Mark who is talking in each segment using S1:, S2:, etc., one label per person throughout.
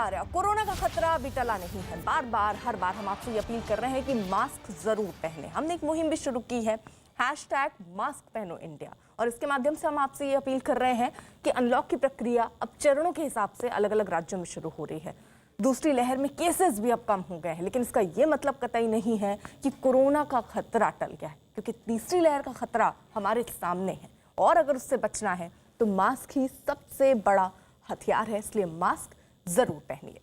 S1: Arya, corona का खतरा अभी टला नहीं है। बार बार हर बार हम आपसे ये अपील कर रहे हैं कि मास्क जरूर पहने। हमने एक मुहिम भी शुरू की है, #मास्क पहनो इंडिया, और इसके माध्यम से हम आपसे ये अपील कर रहे हैं कि अनलॉक की प्रक्रिया अब चरणों के हिसाब से अलग अलग राज्यों में शुरू हो रही है। दूसरी लहर में केसेस भी अब कम हो गए हैं, लेकिन इसका ये मतलब कतई नहीं है कि कोरोना का खतरा टल गया है, क्योंकि तीसरी लहर का खतरा हमारे सामने है और अगर उससे बचना है तो मास्क ही सबसे बड़ा हथियार है। इसलिए मास्क जरूर पहनिए।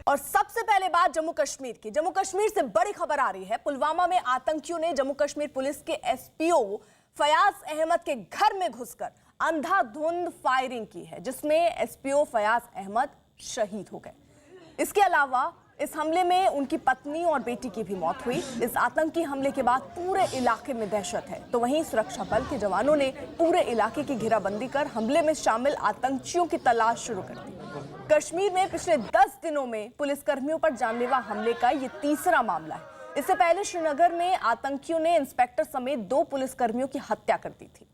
S1: और सबसे पहले बात जम्मू कश्मीर की। जम्मू कश्मीर से बड़ी खबर आ रही है। पुलवामा में आतंकियों ने जम्मू कश्मीर पुलिस के एसपीओ फयाज अहमद के घर में घुसकर अंधाधुंध फायरिंग की है, जिसमें एसपीओ फयाज अहमद शहीद हो गए। इसके अलावा इस हमले में उनकी पत्नी और बेटी की भी मौत हुई। इस आतंकी हमले के बाद पूरे इलाके में दहशत है। तो वहीं सुरक्षा बल के जवानों ने पूरे इलाके की घेराबंदी कर हमले में शामिल आतंकियों की तलाश शुरू कर दी। कश्मीर में पिछले 10 दिनों में पुलिसकर्मियों पर जानलेवा हमले का ये तीसरा मामला है। इससे पहले श्रीनगर में आतंकियों ने इंस्पेक्टर समेत 2 पुलिसकर्मियों की हत्या कर दी थी।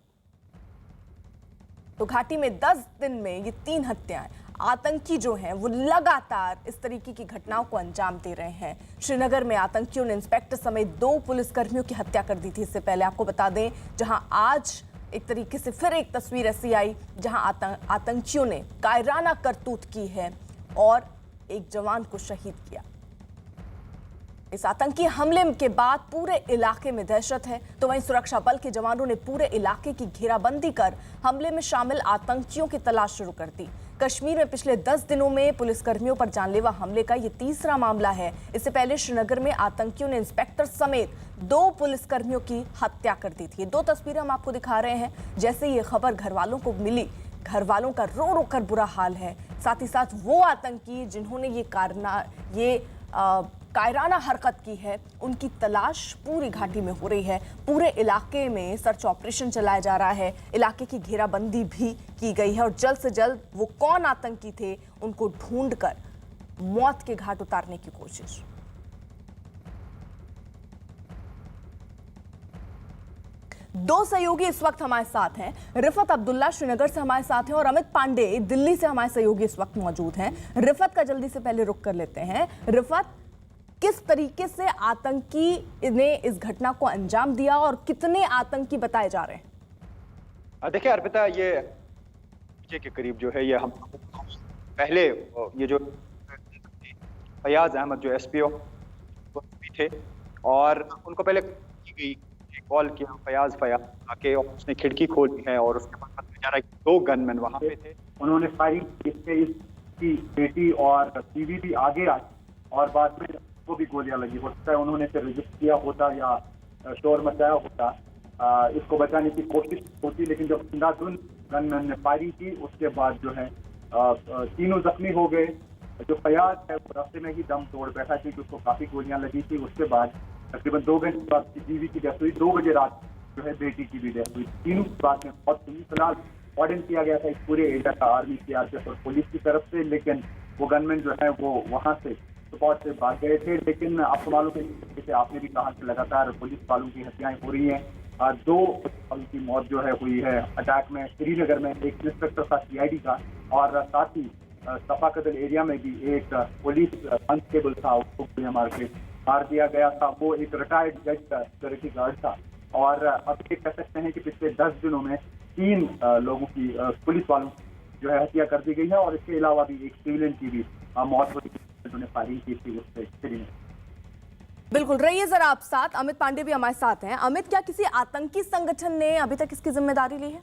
S1: तो घाटी में 10 दिन में ये 3 हत्याएं। आतंकी जो हैं वो लगातार इस तरीके की घटनाओं को अंजाम दे रहे हैं। श्रीनगर में आतंकियों ने इंस्पेक्टर समेत 2 पुलिसकर्मियों की हत्या कर दी थी। इससे पहले आपको बता दें, जहां आज एक तरीके से फिर एक तस्वीर ऐसी आई जहां आतंकियों ने कायराना करतूत की है और एक जवान को शहीद किया। इस आतंकी हमले के बाद पूरे इलाके में दहशत है। तो वहीं सुरक्षा बल के जवानों ने पूरे इलाके की घेराबंदी कर हमले में शामिल आतंकियों की तलाश शुरू कर दी। कश्मीर में पिछले 10 दिनों में पुलिसकर्मियों पर जानलेवा हमले का यह तीसरा मामला है। इससे पहले श्रीनगर में आतंकियों ने इंस्पेक्टर समेत 2 पुलिसकर्मियों की हत्या कर दी थी। 2 तस्वीरें हम आपको दिखा रहे हैं। जैसे ये खबर घर वालों को मिली, घर वालों का रो रो कर बुरा हाल है। साथ ही साथ वो आतंकी जिन्होंने ये कायराना हरकत की है, उनकी तलाश पूरी घाटी में हो रही है। पूरे इलाके में सर्च ऑपरेशन चलाया जा रहा है। इलाके की घेराबंदी भी की गई है और जल्द से जल्द वो कौन आतंकी थे उनको ढूंढकर मौत के घाट उतारने की कोशिश। दो सहयोगी इस वक्त हमारे साथ हैं। रिफत अब्दुल्ला श्रीनगर से हमारे साथ हैं और अमित पांडे दिल्ली से हमारे सहयोगी इस वक्त मौजूद हैं। रिफत का जल्दी से पहले रुक कर लेते हैं। रिफत, किस तरीके से आतंकी ने इस घटना को अंजाम दिया और कितने आतंकी बताए जा रहे हैं?
S2: देखिए अर्पिता, ये के करीब जो है ये हम पहले ये जो फयाज अहमद जो एसपीओ थे और उनको पहले की गई कॉल किया फयाज आके और उसने खिड़की खोली है और उसके बाद पता चला कि 2 गनमैन वहां पे थे। उन्होंने फायरिंग इससे इसकी बेटी और बीवी भी आगे आई और बाद में को भी गोलियां लगी। हो सकता है उन्होंने से रजिस्ट किया होता या शोर मचाया होता, इसको बचाने की कोशिश होती, लेकिन जब अंधाधुंध गनमैन ने फायरिंग की उसके बाद जो है तीनों जख्मी हो गए। जो फयाज है वो रास्ते में ही दम तोड़ बैठा क्योंकि उसको काफी गोलियां लगी थी। उसके बाद तकरीबन 2 घंटे बाद बीवी की डेथ हुई। 2 बजे रात जो है बेटी की भी डेथ हुई। तीनों बाद में बहुत फिलहाल ऑर्डर किया गया था इस पूरे एरिया का आर्मी, सीआरपीएफ और पुलिस की तरफ से, लेकिन वो गनमैन जो है वो वहां से स्पॉट से भाग गए थे। लेकिन आपको मालूम है, जैसे आपने भी कहा कि लगातार पुलिस वालों की हत्याएं हो रही हैं। 2 पुलिस की मौत जो है हुई है अटैक में। श्रीनगर में एक इंस्पेक्टर था सीआईडी का और साथ ही सफा कदल एरिया में भी एक पुलिस कांस्टेबल था, उसको गोलियां मार दिया गया था। वो एक रिटायर्ड जज का सिक्योरिटी गार्ड था। और अब ये कह सकते हैं कि पिछले 10 दिनों में 3 लोगों की पुलिस वालों जो है हत्या कर दी गई है और इसके अलावा भी एक सिविलियन की भी मौत हुई जिन्होंने फायरिंग की थी उससे।
S1: बिल्कुल, रहिए जरा आप साथ। अमित पांडे भी हमारे साथ हैं। अमित, क्या किसी आतंकी संगठन ने अभी तक इसकी जिम्मेदारी ली है?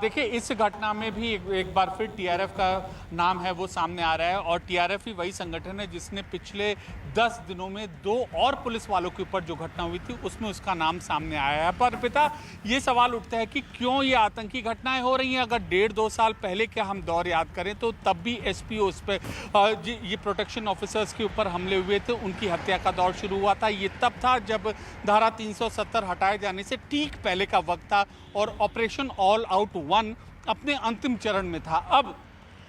S3: देखिए, इस घटना में भी एक बार फिर टीआरएफ का नाम है वो सामने आ रहा है और टीआरएफ ही वही संगठन है जिसने पिछले 10 दिनों में 2 और पुलिस वालों के ऊपर जो घटना हुई थी उसमें उसका नाम सामने आया है। पर पिता, ये सवाल उठता है कि क्यों ये आतंकी घटनाएं हो रही हैं? अगर 1.5-2 साल पहले क्या हम दौर याद करें तो तब भी एसपीओ उस पर ये प्रोटेक्शन ऑफिसर्स के ऊपर हमले हुए थे, उनकी हत्या का दौर शुरू हुआ था। ये तब था जब धारा 370 हटाए जाने से ठीक पहले का वक्त था और ऑपरेशन ऑल आउट 1 अपने अंतिम चरण में था। अब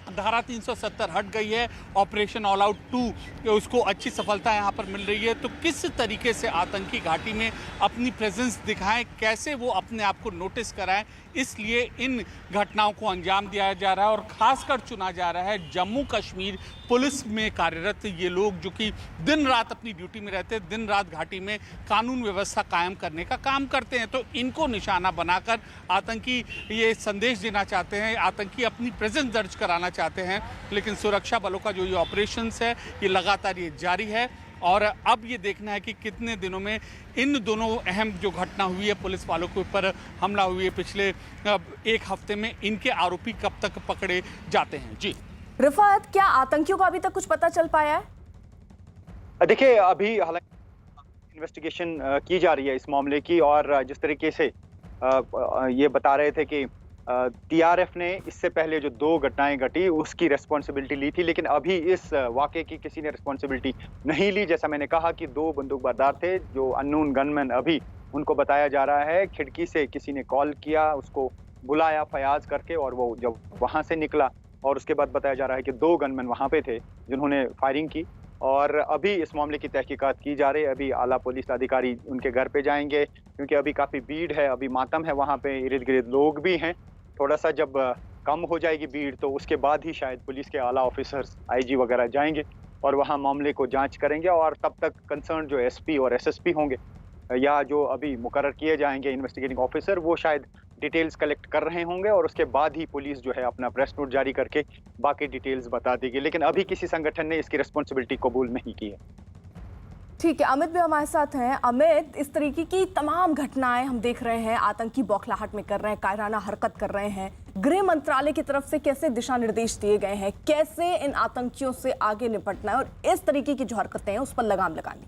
S3: धारा 370 हट गई है, ऑपरेशन ऑल आउट 2 उसको अच्छी सफलता यहाँ पर मिल रही है। तो किस तरीके से आतंकी घाटी में अपनी प्रेजेंस दिखाएं, कैसे वो अपने आप को नोटिस कराएं, इसलिए इन घटनाओं को अंजाम दिया जा रहा है। और खासकर चुना जा रहा है जम्मू कश्मीर पुलिस में कार्यरत ये लोग जो कि दिन रात अपनी ड्यूटी में रहते हैं, दिन रात घाटी में कानून व्यवस्था कायम करने का काम करते हैं। तो इनको निशाना बनाकर आतंकी ये संदेश देना चाहते हैं, आतंकी अपनी प्रेजेंस दर्ज कराना चाहते हैं। लेकिन सुरक्षा बलों का जो ये ऑपरेशंस है ये लगातार ये जारी है और अब ये देखना है कि कितने दिनों में इन दोनों अहम जो घटना हुई है, पुलिस वालों के ऊपर हमला हुई है पिछले 1 हफ्ते में, इनके आरोपी कब तक पकड़े जाते हैं। जी
S1: रिफात, क्या आतंकियों का अभी तक कुछ पता चल पाया है?
S2: देखिए, अभी हालांकि इन्वेस्टिगेशन की जा रही है इस मामले की और जिस तरीके से ये बता रहे थे कि टीआरएफ ने इससे पहले जो 2 घटनाएं घटी उसकी रिस्पॉन्सिबिलिटी ली थी, लेकिन अभी इस वाकये की किसी ने रिस्पॉन्सिबिलिटी नहीं ली। जैसा मैंने कहा कि 2 बंदूकबाजार थे जो अननोन गनमैन, अभी उनको बताया जा रहा है खिड़की से किसी ने कॉल किया, उसको बुलाया फयाज करके और वो जब वहां से निकला और उसके बाद बताया जा रहा है कि 2 गनमैन वहां पे थे जिन्होंने फायरिंग की। और अभी इस मामले की तहकीकात की जा रही है। अभी आला पुलिस अधिकारी उनके घर पे जाएंगे क्योंकि अभी काफ़ी भीड़ है, अभी मातम है वहाँ पे, इर्द गिर्द लोग भी हैं। थोड़ा सा जब कम हो जाएगी भीड़ तो उसके बाद ही शायद पुलिस के आला ऑफिसर्स आईजी वगैरह जाएंगे और वहाँ मामले को जांच करेंगे और तब तक कंसर्न जो एसपी और एसएसपी होंगे या जो अभी मुकर्रर किए जाएंगे इन्वेस्टिगेटिंग ऑफिसर, वो शायद डिटेल्स कलेक्ट कर रहे होंगे और उसके बाद ही पुलिस जो है अपना प्रेस नोट जारी करके बाकी डिटेल्स बता देगी। लेकिन अभी किसी संगठन ने इसकी रिस्पॉन्सिबिलिटी कबूल नहीं की है।
S1: ठीक है, अमित भी हमारे साथ हैं। अमित, इस तरीके की तमाम घटनाएं हम देख रहे हैं, आतंकी बौखलाहट में कर रहे हैं, कायराना हरकत कर रहे हैं। गृह मंत्रालय की तरफ से कैसे दिशा निर्देश दिए गए हैं, कैसे इन आतंकियों से आगे निपटना है और इस तरीके की जो हरकतें हैं उस पर लगाम लगानी?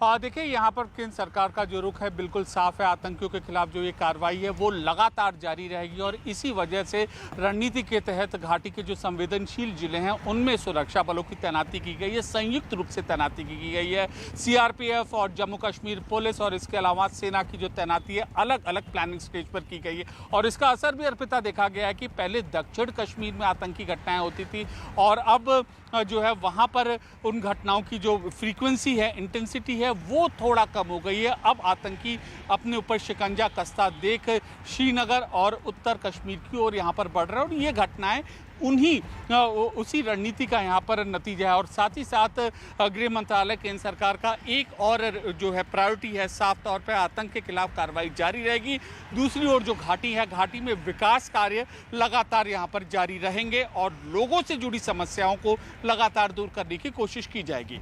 S3: देखिए, यहाँ पर केंद्र सरकार का जो रुख है बिल्कुल साफ है। आतंकियों के खिलाफ जो ये कार्रवाई है वो लगातार जारी रहेगी और इसी वजह से रणनीति के तहत घाटी के जो संवेदनशील जिले हैं उनमें सुरक्षा बलों की तैनाती की गई है, संयुक्त रूप से तैनाती की गई है। सीआरपीएफ और जम्मू कश्मीर पुलिस और इसके अलावा सेना की जो तैनाती है अलग अलग प्लानिंग स्टेज पर की गई है। और इसका असर भी अर्पिता देखा गया है कि पहले दक्षिण कश्मीर में आतंकी घटनाएं होती थी और अब जो है वहाँ पर उन घटनाओं की जो फ्रीक्वेंसी है, इंटेंसिटी है, वो थोड़ा कम हो गई है। अब आतंकी अपने ऊपर शिकंजा कसता देख श्रीनगर और उत्तर कश्मीर की ओर यहाँ पर बढ़ रहे हैं और ये घटनाएं उसी रणनीति का यहाँ पर नतीजा है। और साथ ही साथ गृह मंत्रालय केंद्र सरकार का एक और जो है प्रायोरिटी है, साफ तौर पर आतंक के खिलाफ कार्रवाई जारी रहेगी। दूसरी ओर जो घाटी है, घाटी में विकास कार्य लगातार यहाँ पर जारी रहेंगे और लोगों से जुड़ी समस्याओं को लगातार दूर करने की कोशिश की जाएगी।